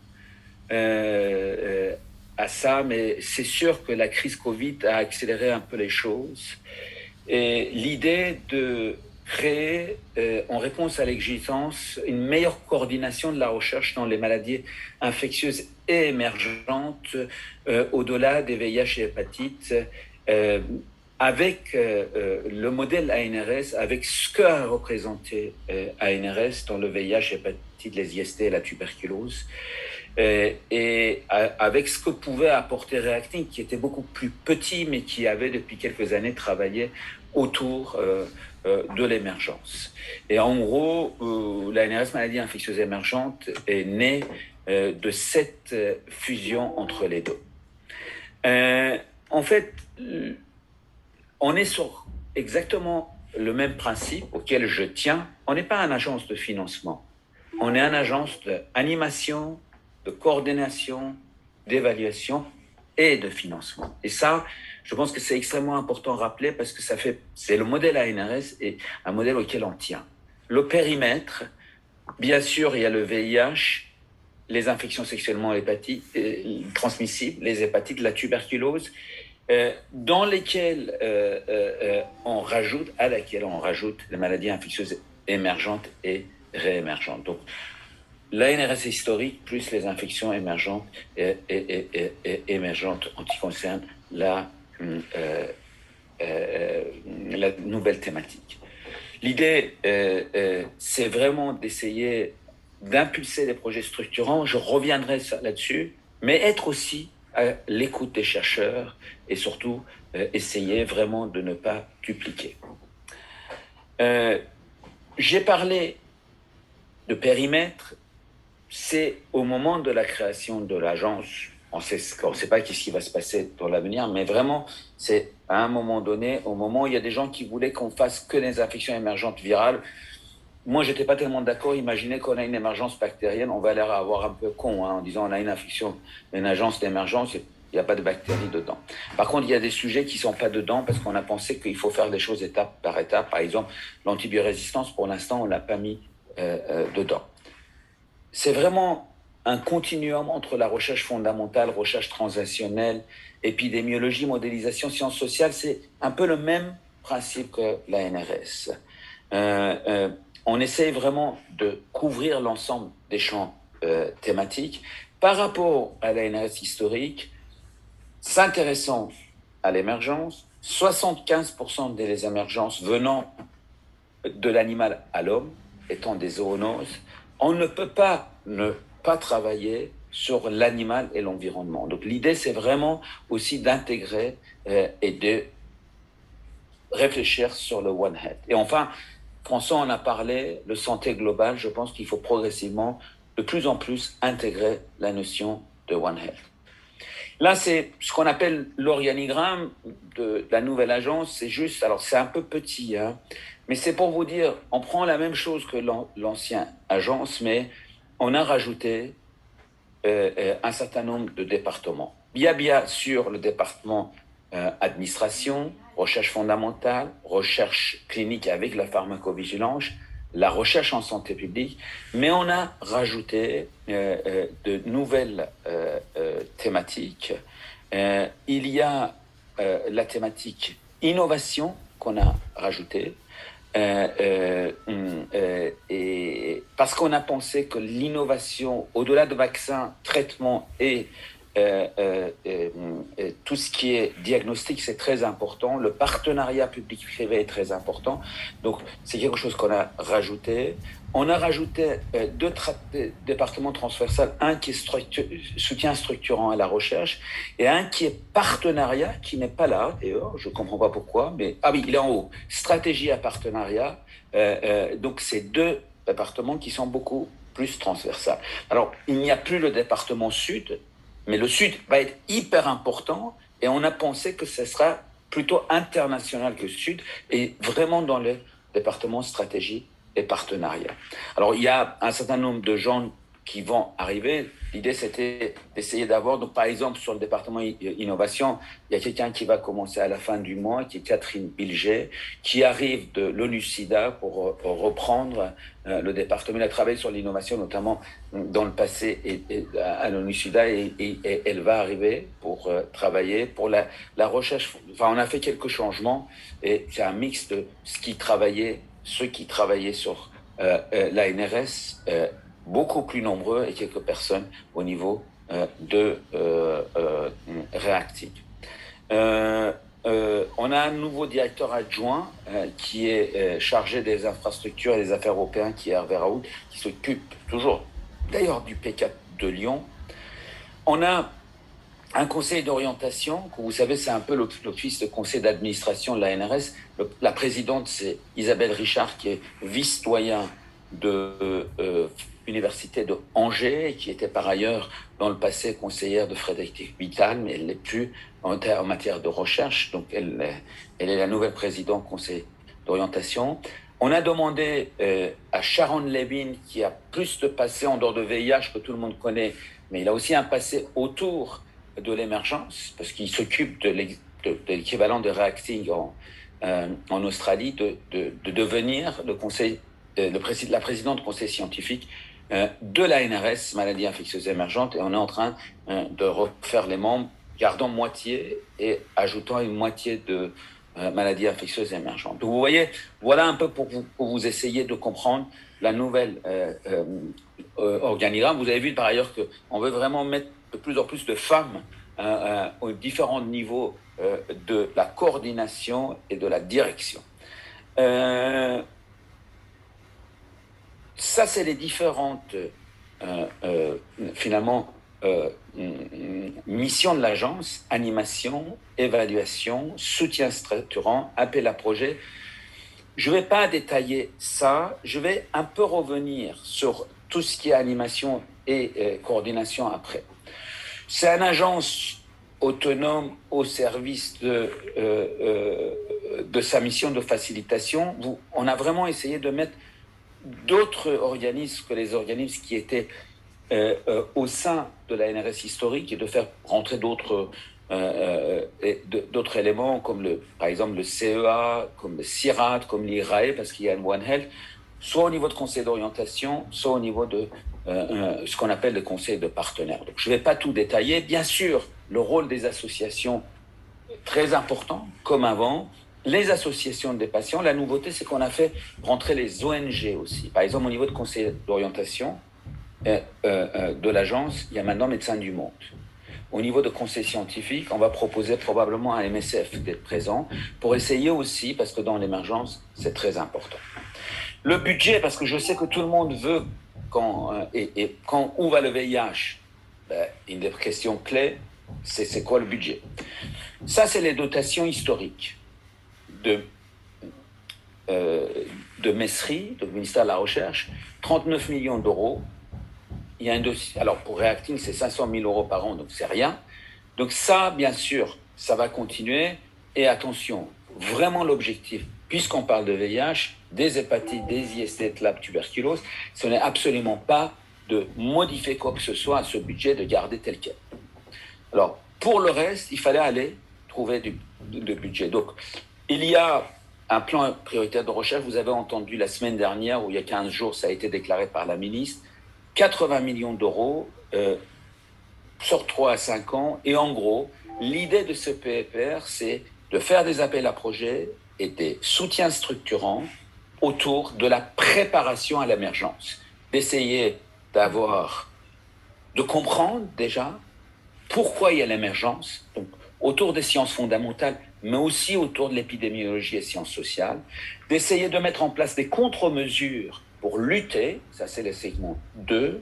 à ça, mais c'est sûr que la crise Covid a accéléré un peu les choses. Et l'idée de créer, en réponse à l'exigence, une meilleure coordination de la recherche dans les maladies infectieuses et émergentes, au-delà des VIH et hépatites, avec le modèle ANRS, avec ce qu'a représenté ANRS dans le VIH, hépatite, les IST et la tuberculose, et avec ce que pouvait apporter Reacting, qui était beaucoup plus petit, mais qui avait depuis quelques années travaillé autour de l'émergence. Et en gros, l'ANRS Maladies infectieuses émergentes est née de cette fusion entre les deux. En fait, on est sur exactement le même principe auquel je tiens. On n'est pas une agence de financement. On est une agence d'animation, de coordination, d'évaluation et de financement. Et ça, je pense que c'est extrêmement important à rappeler parce que c'est le modèle ANRS et un modèle auquel on tient. Le périmètre, bien sûr, il y a le VIH, les infections sexuellement transmissibles, les hépatites, la tuberculose, dans lesquelles on rajoute les maladies infectieuses émergentes et réémergentes. Donc, l'ANRS historique plus les infections émergentes et émergentes en ce qui concerne la nouvelle thématique. L'idée, c'est vraiment d'essayer d'impulser des projets structurants. Je reviendrai là-dessus, mais être aussi à l'écoute des chercheurs et surtout essayer vraiment de ne pas dupliquer. J'ai parlé de périmètre. C'est au moment de la création de l'agence, on ne sait pas ce qui va se passer dans l'avenir, mais vraiment, c'est à un moment donné, au moment où il y a des gens qui voulaient qu'on fasse que des infections émergentes virales. Moi, je n'étais pas tellement d'accord. Imaginez qu'on a une émergence bactérienne, on va l'air à avoir un peu con en disant on a une infection, une agence d'émergence, il n'y a pas de bactéries dedans. Par contre, il y a des sujets qui ne sont pas dedans parce qu'on a pensé qu'il faut faire des choses étape par étape. Par exemple, l'antibiorésistance, pour l'instant, on ne l'a pas mis dedans. c'est vraiment un continuum entre la recherche fondamentale, recherche transactionnelle, épidémiologie, modélisation, sciences sociales. C'est un peu le même principe que la NRS. On essaye vraiment de couvrir l'ensemble des champs thématiques. Par rapport à la NRS historique, s'intéressant à l'émergence, 75% des émergences venant de l'animal à l'homme, étant des zoonoses, on ne peut pas ne pas travailler sur l'animal et l'environnement. Donc l'idée, c'est vraiment aussi d'intégrer et de réfléchir sur le One Health. Et enfin, François en a parlé, le santé globale, je pense qu'il faut progressivement, de plus en plus, intégrer la notion de One Health. Là, c'est ce qu'on appelle l'organigramme de la nouvelle agence. C'est juste, alors c'est un peu petit, hein, mais c'est pour vous dire, on prend la même chose que l'ancienne agence, mais on a rajouté un certain nombre de départements. Il y a bien sûr le département administration, recherche fondamentale, recherche clinique avec la pharmacovigilance, la recherche en santé publique, mais on a rajouté de nouvelles thématiques. Il y a la thématique innovation qu'on a rajoutée, et parce qu'on a pensé que l'innovation, au-delà de vaccins, traitements et tout ce qui est diagnostic, c'est très important. Le partenariat public-privé est très important. Donc, c'est quelque chose qu'on a rajouté. On a rajouté deux départements transversaux, un qui est soutien structurant à la recherche et un qui est partenariat, qui n'est pas là, d'ailleurs, je ne comprends pas pourquoi, mais ah oui, il est en haut, stratégie à partenariat. Donc, c'est deux départements qui sont beaucoup plus transversaux. Alors, il n'y a plus le département sud, mais le Sud va être hyper important et on a pensé que ce sera plutôt international que le Sud et vraiment dans le département stratégie et partenariat. Alors, il y a un certain nombre de gens qui vont arriver. L'idée, c'était d'essayer d'avoir, donc par exemple, sur le département innovation, il y a quelqu'un qui va commencer à la fin du mois, qui est Catherine Bilger, qui arrive de l'ONU-SIDA pour reprendre le département. Elle a travaillé sur l'innovation, notamment dans le passé à l'ONU-SIDA, et elle va arriver pour travailler pour la recherche. Enfin, on a fait quelques changements, et c'est un mix de ceux qui travaillaient sur la NRS, beaucoup plus nombreux et quelques personnes au niveau de Reactic. On a un nouveau directeur adjoint qui est chargé des infrastructures et des affaires européennes, qui est Hervé Raoult, qui s'occupe toujours d'ailleurs du P4 de Lyon. On a un conseil d'orientation, que vous savez, c'est un peu l'office de conseil d'administration de la NRS. La présidente, c'est Isabelle Richard, qui est vice-doyen de l'université de Angers, qui était par ailleurs dans le passé conseillère de Frédéric Mittal, mais elle n'est plus en matière de recherche, donc elle est la nouvelle présidente conseil d'orientation. On a demandé à Sharon Levin, qui a plus de passé en dehors de VIH que tout le monde connaît, mais il a aussi un passé autour de l'émergence, parce qu'il s'occupe de l'équivalent de Reacting en Australie, de devenir la présidente du conseil scientifique de la NRS, maladies infectieuses émergentes, et on est en train de refaire les membres, gardant moitié et ajoutant une moitié de maladies infectieuses émergentes. Donc vous voyez, voilà un peu pour vous essayer de comprendre la nouvelle organigramme. Vous avez vu par ailleurs qu'on veut vraiment mettre de plus en plus de femmes aux différents niveaux de la coordination et de la direction. Ça, c'est les différentes, finalement, missions de l'agence: animation, évaluation, soutien structurant, appel à projet. Je ne vais pas détailler ça, je vais un peu revenir sur tout ce qui est animation et coordination après. C'est une agence autonome au service de sa mission de facilitation. On a vraiment essayé de mettre d'autres organismes que les organismes qui étaient au sein de la NRS historique, et de faire rentrer d'autres éléments comme par exemple le CEA, comme le CIRAD, comme l'IRAE, parce qu'il y a une One Health, soit au niveau de conseil d'orientation, soit au niveau de ce qu'on appelle le conseil de partenaires. Donc, je ne vais pas tout détailler. Bien sûr, le rôle des associations est très important, comme avant. Les associations des patients, la nouveauté, c'est qu'on a fait rentrer les ONG aussi. Par exemple, au niveau de conseil d'orientation de l'agence, il y a maintenant Médecins du Monde. Au niveau de conseil scientifique, on va proposer probablement à MSF d'être présent pour essayer aussi, parce que dans l'émergence, c'est très important. Le budget, parce que je sais que tout le monde veut, où va le VIH, une des questions clés, c'est quoi le budget? Ça, c'est les dotations historiques de Mesri, du ministère de la Recherche, 39 millions d'euros. Il y a un dossier. Alors, pour Reacting, c'est 500 000 euros par an, donc c'est rien. Donc ça, bien sûr, ça va continuer. Et attention, vraiment l'objectif, puisqu'on parle de VIH, des hépatites, des IST, de la tuberculose, ce n'est absolument pas de modifier quoi que ce soit à ce budget, de garder tel quel. Alors, pour le reste, il fallait aller trouver du budget. Donc, il y a un plan prioritaire de recherche. Vous avez entendu la semaine dernière, ou il y a 15 jours, ça a été déclaré par la ministre, 80 millions d'euros sur 3 à 5 ans. Et en gros, l'idée de ce PEPR, c'est de faire des appels à projets et des soutiens structurants autour de la préparation à l'émergence. D'essayer de comprendre déjà pourquoi il y a l'émergence, donc autour des sciences fondamentales, mais aussi autour de l'épidémiologie et sciences sociales, d'essayer de mettre en place des contre-mesures pour lutter, ça c'est le segment 2,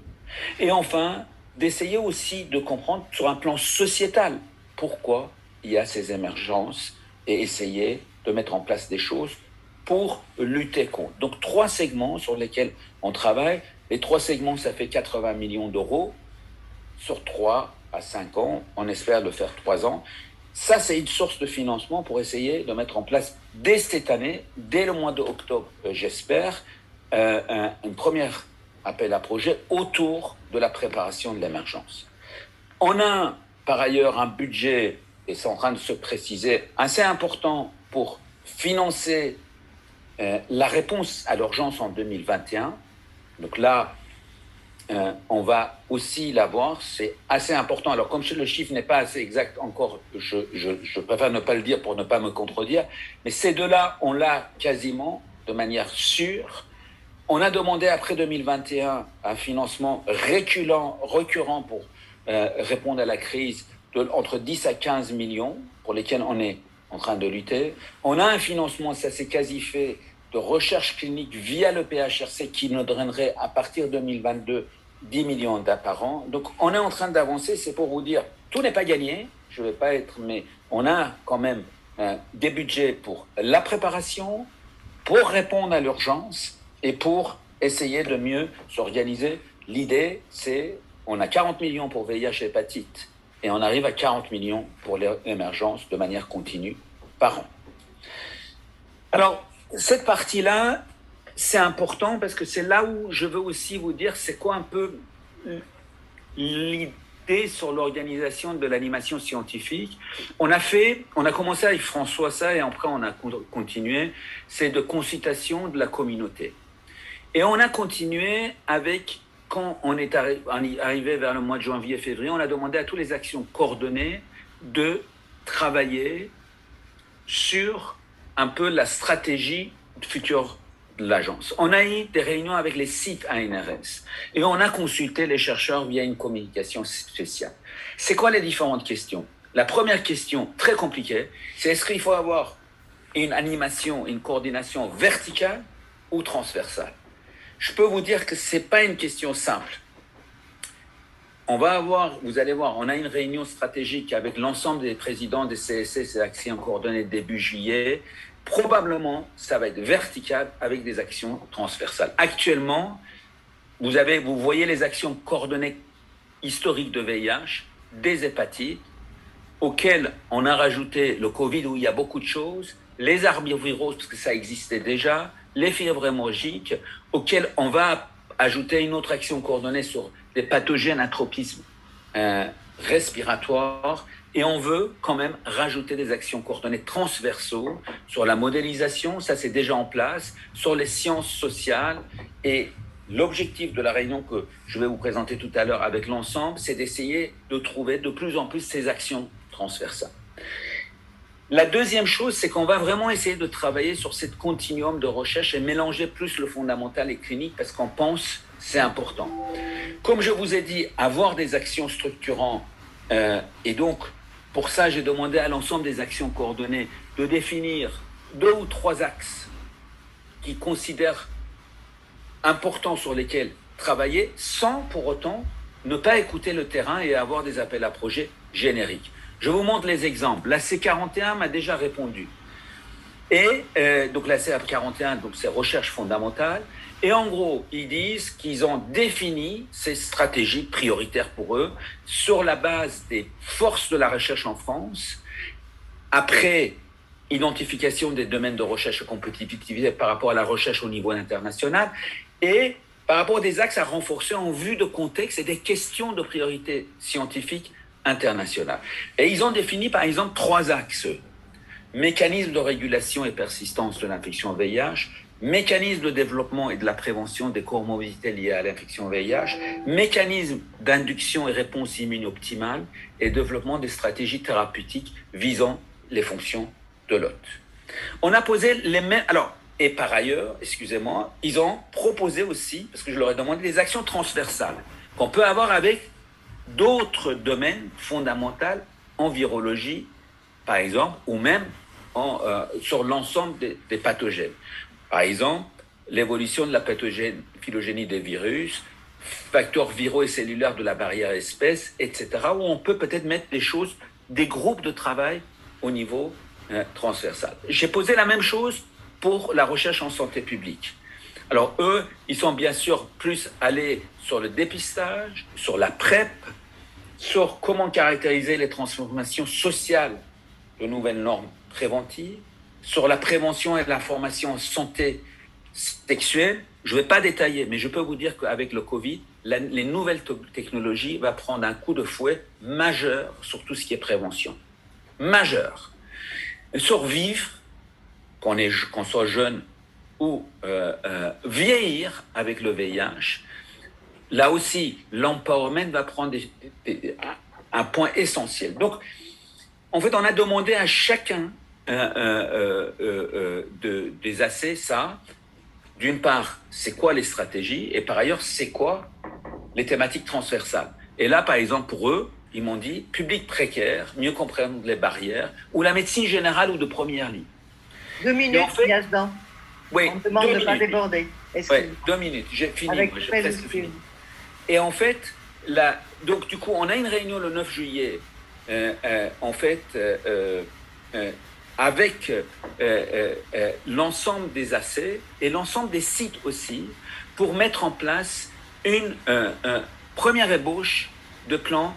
et enfin, d'essayer aussi de comprendre sur un plan sociétal pourquoi il y a ces émergences et essayer de mettre en place des choses pour lutter contre. Donc 3 segments sur lesquels on travaille. Les 3 segments, ça fait 80 millions d'euros sur 3 à 5 ans. On espère le faire 3 ans. Ça, c'est une source de financement pour essayer de mettre en place dès cette année, dès le mois d'octobre, j'espère, un premier appel à projet autour de la préparation de l'émergence. On a par ailleurs un budget, et c'est en train de se préciser, assez important pour financer la réponse à l'urgence en 2021. Donc là, on va aussi l'avoir, c'est assez important. Alors comme le chiffre n'est pas assez exact encore, je préfère ne pas le dire pour ne pas me contredire, mais ces deux-là, on l'a quasiment de manière sûre. On a demandé après 2021 un financement récurrent pour répondre à la crise entre 10 à 15 millions pour lesquels on est en train de lutter. On a un financement, ça s'est quasi fait, de recherche clinique via le PHRC qui nous donnerait à partir de 2022 10 millions par an. Donc on est en train d'avancer, c'est pour vous dire, tout n'est pas gagné, je ne vais pas être, mais on a quand même des budgets pour la préparation, pour répondre à l'urgence et pour essayer de mieux s'organiser. L'idée, c'est, on a 40 millions pour VIH et hépatite et on arrive à 40 millions pour l'émergence de manière continue par an. Alors, cette partie-là, c'est important parce que c'est là où je veux aussi vous dire c'est quoi un peu l'idée sur l'organisation de l'animation scientifique. On a commencé avec François ça et après on a continué, c'est de consultation de la communauté. Et on a continué avec, quand on est arrivé vers le mois de janvier-février, on a demandé à toutes les actions coordonnées de travailler sur un peu la stratégie future de l'agence. On a eu des réunions avec les sites ANRS et on a consulté les chercheurs via une communication spéciale. C'est quoi les différentes questions? La première question, très compliquée, c'est est-ce qu'il faut avoir une animation, une coordination verticale ou transversale? Je peux vous dire que ce n'est pas une question simple. Vous allez voir, on a une réunion stratégique avec l'ensemble des présidents des CSS et actions coordonnées début juillet. Probablement, ça va être vertical avec des actions transversales. Actuellement, vous voyez les actions coordonnées historiques de VIH, des hépatites, auxquelles on a rajouté le Covid où il y a beaucoup de choses, les arboviroses parce que ça existait déjà, les fièvres hémorragiques, auxquelles on va ajouter une autre action coordonnée sur les pathogènes à tropisme respiratoire Et on veut quand même rajouter des actions coordonnées transversaux sur la modélisation, ça c'est déjà en place, sur les sciences sociales. Et l'objectif de la réunion que je vais vous présenter tout à l'heure avec l'ensemble, c'est d'essayer de trouver de plus en plus ces actions transversales. La deuxième chose, c'est qu'on va vraiment essayer de travailler sur cette continuum de recherche et mélanger plus le fondamental et clinique parce qu'on pense que c'est important. Comme je vous ai dit, avoir des actions structurantes et donc pour ça, j'ai demandé à l'ensemble des actions coordonnées de définir 2 ou 3 axes qu'ils considèrent importants sur lesquels travailler sans pour autant ne pas écouter le terrain et avoir des appels à projets génériques. Je vous montre les exemples. La C41 m'a déjà répondu. Et donc la C41, donc c'est recherche fondamentale. Et en gros, ils disent qu'ils ont défini ces stratégies prioritaires pour eux sur la base des forces de la recherche en France, après identification des domaines de recherche et compétitivité par rapport à la recherche au niveau international et par rapport à des axes à renforcer en vue de contexte et des questions de priorité scientifique internationale. Et ils ont défini par exemple 3 axes. Mécanisme de régulation et persistance de l'infection VIH, mécanisme de développement et de la prévention des comorbidités liées à l'infection VIH, mécanisme d'induction et réponse immune optimale et développement des stratégies thérapeutiques visant les fonctions de l'hôte. On a posé les mêmes... Alors, et par ailleurs, excusez-moi, ils ont proposé aussi, parce que je leur ai demandé, des actions transversales qu'on peut avoir avec d'autres domaines fondamentaux en virologie, par exemple, ou même sur l'ensemble des pathogènes. Par exemple, l'évolution de la phylogénie des virus, facteurs viraux et cellulaires de la barrière espèce, etc., où on peut peut-être mettre des choses, des groupes de travail au niveau transversal. J'ai posé la même chose pour la recherche en santé publique. Alors eux, ils sont bien sûr plus allés sur le dépistage, sur la PrEP, sur comment caractériser les transformations sociales de nouvelles normes préventives, sur la prévention et l'information en santé sexuelle. Je ne vais pas détailler, mais je peux vous dire qu'avec le Covid, les nouvelles technologies vont prendre un coup de fouet majeur sur tout ce qui est prévention. Majeur. Survivre, qu'on soit jeune ou vieillir avec le VIH, là aussi, l'empowerment va prendre un point essentiel. Donc, en fait, on a demandé à chacun des AC ça. D'une part, c'est quoi les stratégies et par ailleurs, c'est quoi les thématiques transversales. Et là, par exemple, pour eux, ils m'ont dit public précaire, mieux comprendre les barrières ou la médecine générale ou de première ligne. 2 minutes, en fait, Yazdan. Oui, on demande de ne pas déborder. Oui, 2 minutes, j'ai fini. Avec j'ai presque fini. Et en fait, donc du coup, on a une réunion le 9 juillet, avec l'ensemble des AC et l'ensemble des sites aussi, pour mettre en place une première ébauche de plan,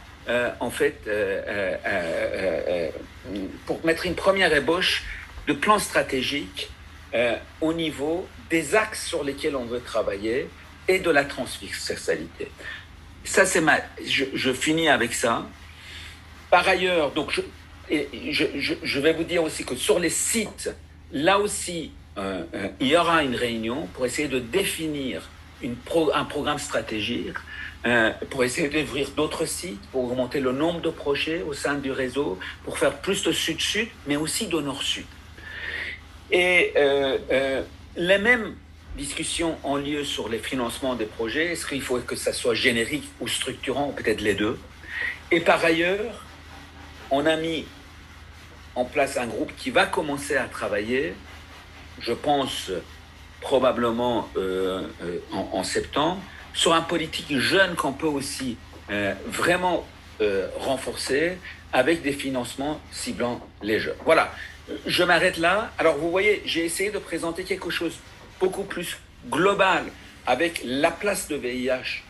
pour mettre une première ébauche de plan stratégique au niveau des axes sur lesquels on veut travailler et de la transversalité. Ça, c'est je finis avec ça. Par ailleurs, donc je vais vous dire aussi que sur les sites, là aussi, il y aura une réunion pour essayer de définir un programme stratégique, pour essayer d'ouvrir d'autres sites, pour augmenter le nombre de projets au sein du réseau, pour faire plus de sud-sud, mais aussi de nord-sud. Et les mêmes discussions ont lieu sur les financements des projets. Est-ce qu'il faut que ça soit générique ou structurant, ou peut-être les deux? Et par ailleurs, on a mis en place un groupe qui va commencer à travailler, je pense probablement en septembre, sur un politique jeune qu'on peut aussi vraiment renforcer avec des financements ciblant les jeunes. Voilà, je m'arrête là. Alors vous voyez, j'ai essayé de présenter quelque chose beaucoup plus global avec la place de VIH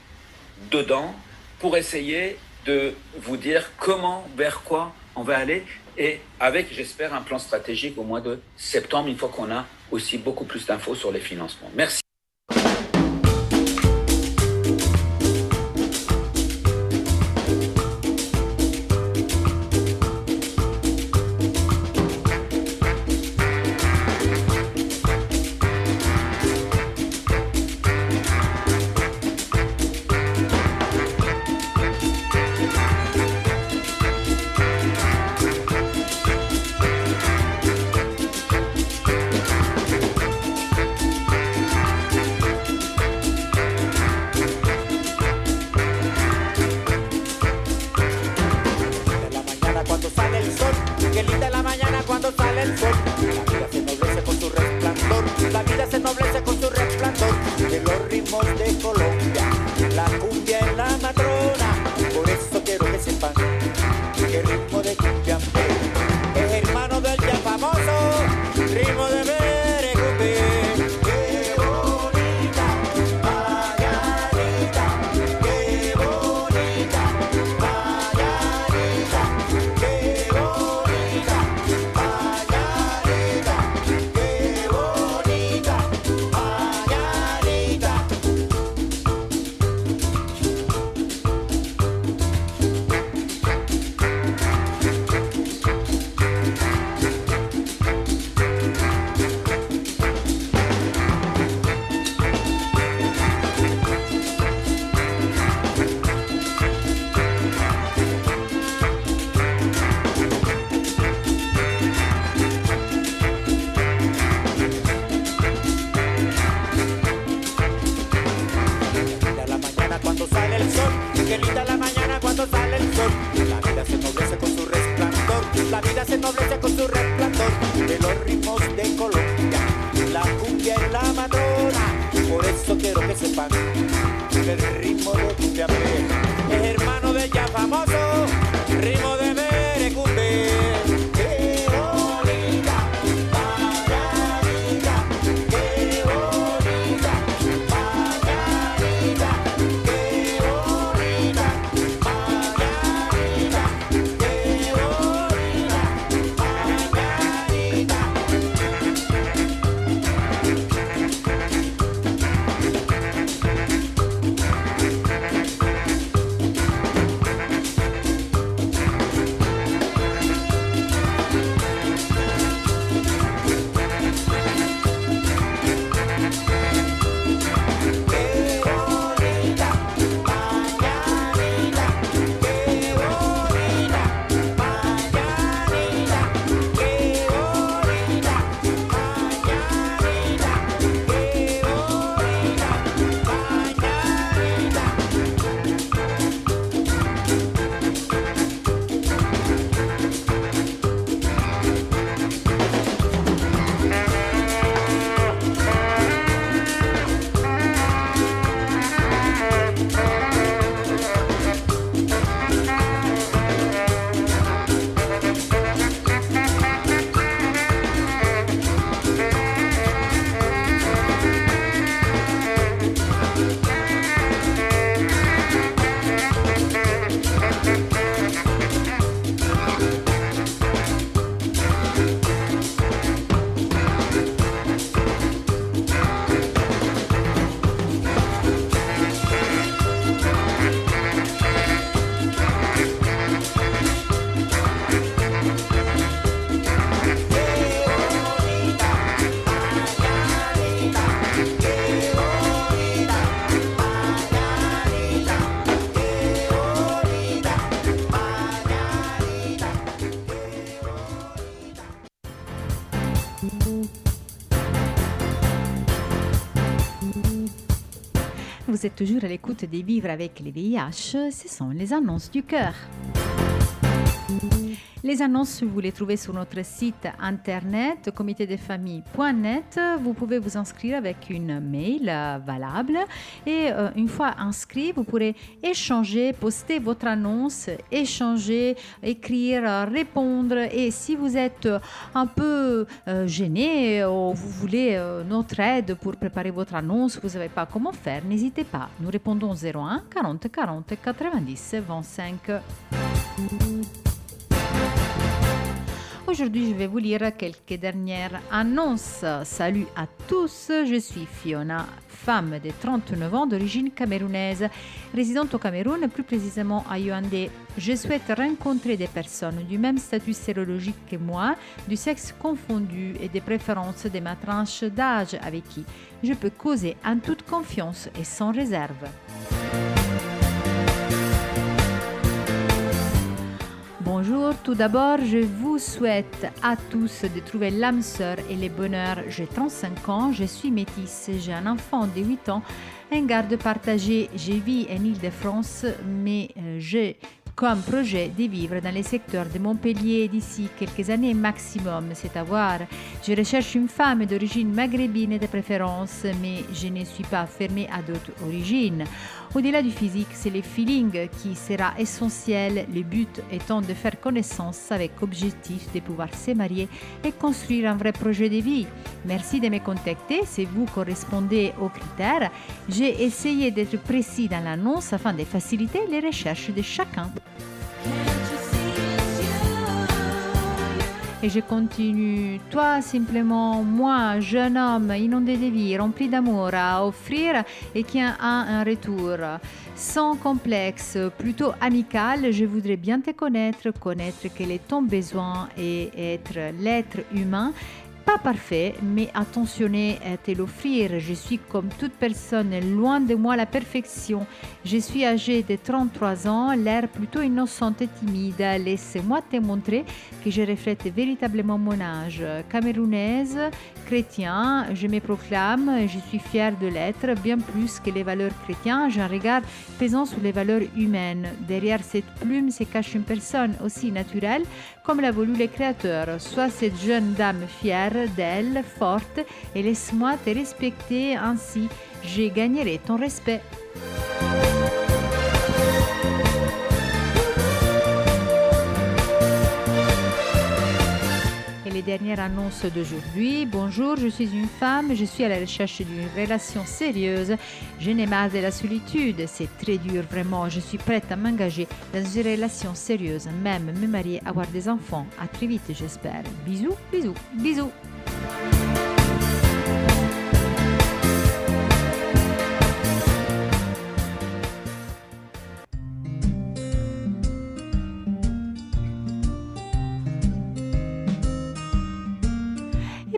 dedans pour essayer de vous dire comment, vers quoi on va aller et avec, j'espère, un plan stratégique au mois de septembre, une fois qu'on a aussi beaucoup plus d'infos sur les financements. Merci. cuando sale el sol. La vida se ennoblece con su resplandor. La vida se ennoblece con su resplandor. De los ritmos de Colombia, la cumbia es la matrona. Por eso quiero que sepan que el ritmo de Cuyambe es hermano del ya famoso ritmo de Berecumbe. Qué bonita Margarita, qué bonita Margarita, qué bonita Margarita, qué bonita Margarita. Linda la mañana cuando sale el sol, qué linda la mañana cuando sale el sol. La vida se ennoblece con su resplandor, la vida se ennoblece con su resplandor. De los ritmos de Colombia, la cumbia es la matrona. Por eso quiero que sepan que el ritmo de Cuyambe es hermano del ya famoso ritmo de Berecumbe. Qué bonita Margarita, qué bonita Margarita, qué bonita Margarita, qué bonita Vous êtes toujours à l'écoute des Vivre avec les VIH, ce sont les annonces du cœur. Les annonces, vous les trouvez sur notre site internet comitédesfamilles.net. Vous pouvez vous inscrire avec une mail valable et une fois inscrit, vous pourrez échanger, poster votre annonce, échanger, écrire, répondre. Et si vous êtes un peu gêné ou vous voulez notre aide pour préparer votre annonce, vous ne savez pas comment faire, n'hésitez pas. Nous répondons 01 40 40 90 25. Aujourd'hui, je vais vous lire quelques dernières annonces. Salut à tous, je suis Fiona, femme de 39 ans d'origine camerounaise, résidente au Cameroun, plus précisément à Yaoundé. Je souhaite rencontrer des personnes du même statut sérologique que moi, du sexe confondu et des préférences de ma tranche d'âge avec qui je peux causer en toute confiance et sans réserve. Bonjour, tout d'abord, je vous souhaite à tous de trouver l'âme sœur et le bonheur. J'ai 35 ans, je suis métisse, j'ai un enfant de 8 ans, un garde partagé. Je vis en Île-de-France, mais j'ai comme projet de vivre dans les secteurs de Montpellier d'ici quelques années maximum, c'est à voir. Je recherche une femme d'origine maghrébine de préférence, mais je ne suis pas fermée à d'autres origines. Au-delà du physique, c'est le feeling qui sera essentiel, le but étant de faire connaissance avec objectif de pouvoir se marier et construire un vrai projet de vie. Merci de me contacter si vous correspondez aux critères. J'ai essayé d'être précis dans l'annonce afin de faciliter les recherches de chacun. Et je continue. Toi, simplement, moi, jeune homme, inondé de vie, rempli d'amour à offrir et qui a un retour. Sans complexe, plutôt amical, je voudrais bien te connaître quel est ton besoin et être l'être humain. Pas parfait, mais attentionné à te l'offrir. Je suis comme toute personne, loin de moi la perfection. Je suis âgée de 33 ans, l'air plutôt innocent et timide. Laisse-moi te montrer que je reflète véritablement mon âge. Camerounaise, chrétien, je me proclame, je suis fière de l'être, bien plus que les valeurs chrétiennes. J'ai un regard pesant sur les valeurs humaines. Derrière cette plume se cache une personne aussi naturelle comme l'a voulu le Créateur. Sois cette jeune dame fière d'elle, forte, et laisse-moi te respecter ainsi. Je gagnerai ton respect. Et les dernières annonces d'aujourd'hui. Bonjour, je suis une femme, je suis à la recherche d'une relation sérieuse. Je n'ai marre de la solitude, c'est très dur vraiment. Je suis prête à m'engager dans une relation sérieuse, même me marier, avoir des enfants. À très vite, j'espère. Bisous, bisous, bisous.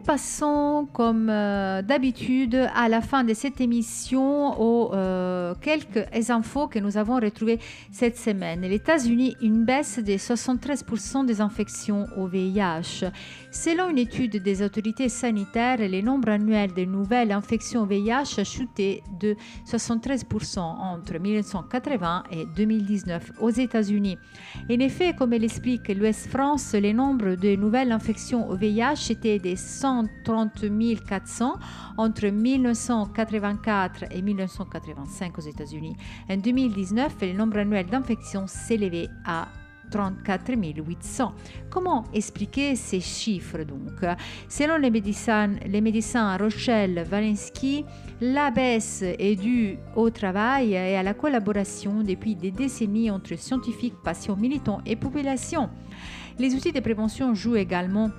Passons comme d'habitude à la fin de cette émission aux quelques infos que nous avons retrouvées cette semaine. Les États-Unis, une baisse de 73% des infections au VIH. Selon une étude des autorités sanitaires, le nombre annuel de nouvelles infections au VIH a chuté de 73% entre 1980 et 2019 aux États-Unis. En effet, comme l'explique l'Ouest France, le nombre de nouvelles infections au VIH était de 130 400 entre 1984 et 1985 aux États-Unis. En 2019, le nombre annuel d'infections s'élevait à 34 800. Comment expliquer ces chiffres donc? Selon les médecins Rochelle Walensky, la baisse est due au travail et à la collaboration depuis des décennies entre scientifiques, patients, militants et population. Les outils de prévention jouent également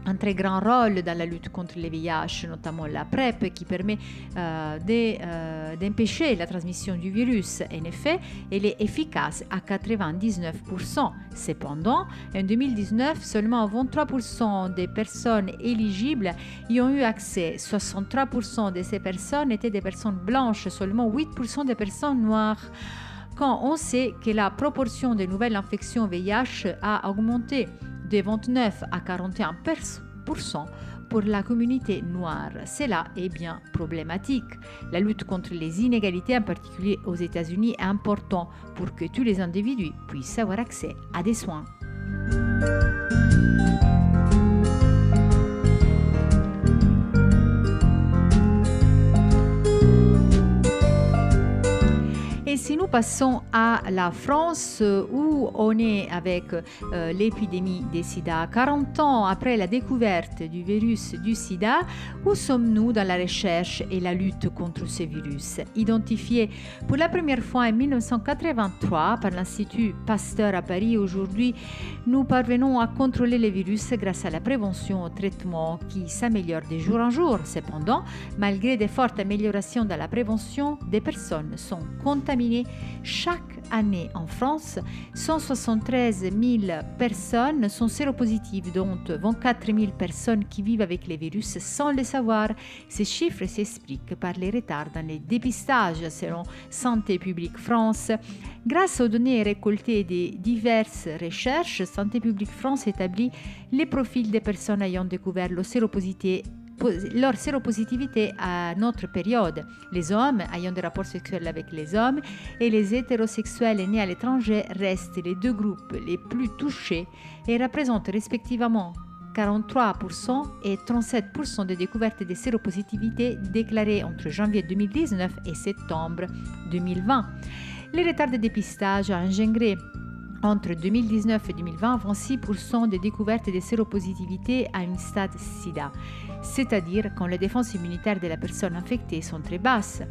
un très grand rôle dans la lutte contre le VIH, notamment la PrEP qui permet d'empêcher la transmission du virus. En effet, elle est efficace à 99%. Cependant, en 2019, seulement 23% des personnes éligibles y ont eu accès. 63% de ces personnes étaient des personnes blanches, seulement 8% des personnes noires. Quand on sait que la proportion des nouvelles infections VIH a augmenté de 29 à 41% pour la communauté noire. Cela est bien problématique. La lutte contre les inégalités, en particulier aux États-Unis, est importante pour que tous les individus puissent avoir accès à des soins. Et si nous passons à la France où on est avec l'épidémie des sida, 40 ans après la découverte du virus du sida, où sommes-nous dans la recherche et la lutte contre ce virus? Identifié pour la première fois en 1983 par l'Institut Pasteur à Paris, aujourd'hui nous parvenons à contrôler le virus grâce à la prévention au traitement qui s'améliore de jour en jour. Cependant, malgré de fortes améliorations dans la prévention, des personnes sont contaminées chaque année en France. 173 000 personnes sont séropositives, dont 24 000 personnes qui vivent avec le virus sans le savoir. Ces chiffres s'expliquent par les retards dans les dépistages, selon Santé publique France. Grâce aux données récoltées de diverses recherches, Santé publique France établit les profils des personnes ayant découvert la séroposité leur séropositivité à notre période. Les hommes ayant des rapports sexuels avec les hommes et les hétérosexuels nés à l'étranger restent les deux groupes les plus touchés et représentent respectivement 43% et 37% des découvertes de séropositivité déclarées entre janvier 2019 et septembre 2020. Les retards de dépistage ont engendré entre 2019 et 2020 26% des découvertes de séropositivité à un stade SIDA, c'est-à-dire quand les défenses immunitaires de la personne infectée sont très basses,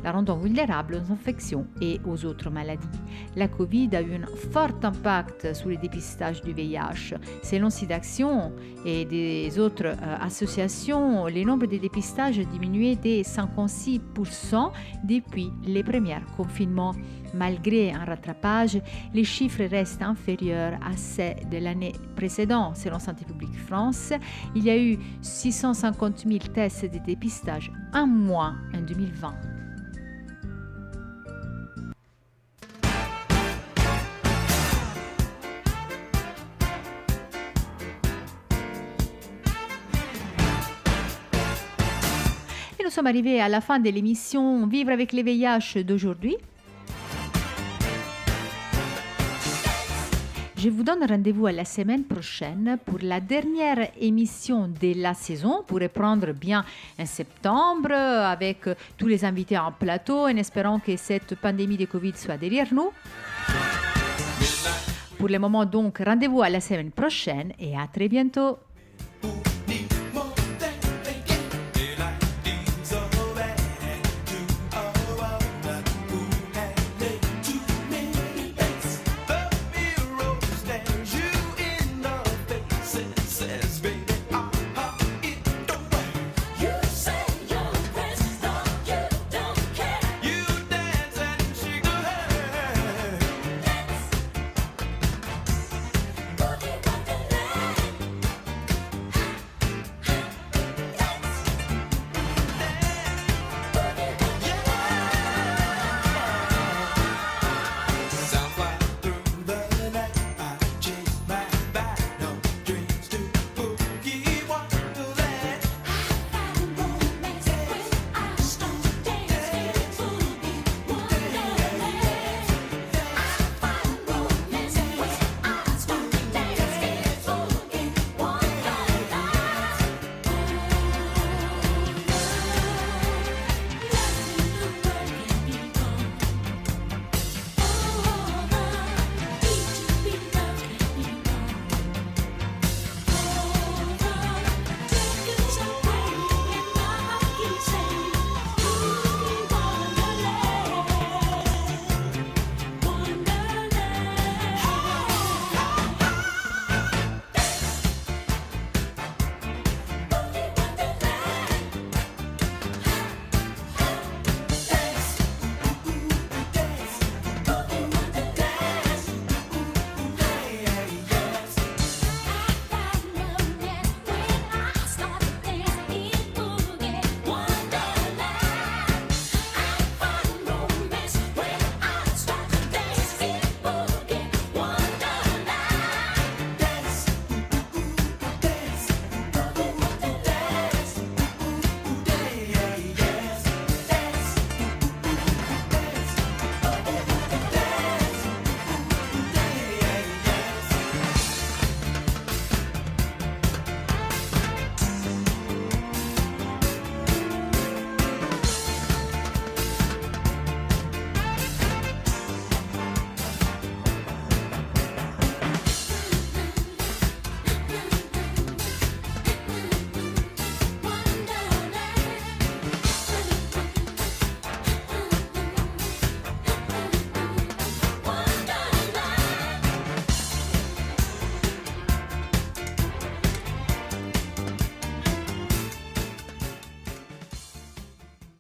la rendant vulnérable aux infections et aux autres maladies. La Covid a eu un fort impact sur le dépistage du VIH. Selon SIDAction et des autres associations, le nombre de dépistages a diminué de 56% depuis les premiers confinements. Malgré un rattrapage, les chiffres restent inférieurs à ceux de l'année précédente. Selon Santé publique France, il y a eu 650 000 tests de dépistage en moins en 2020. Et nous sommes arrivés à la fin de l'émission Vivre avec les VIH d'aujourd'hui. Je vous donne rendez-vous à la semaine prochaine pour la dernière émission de la saison, pour reprendre bien en septembre avec tous les invités en plateau en espérant que cette pandémie de Covid soit derrière nous. Pour le moment donc, rendez-vous à la semaine prochaine et à très bientôt.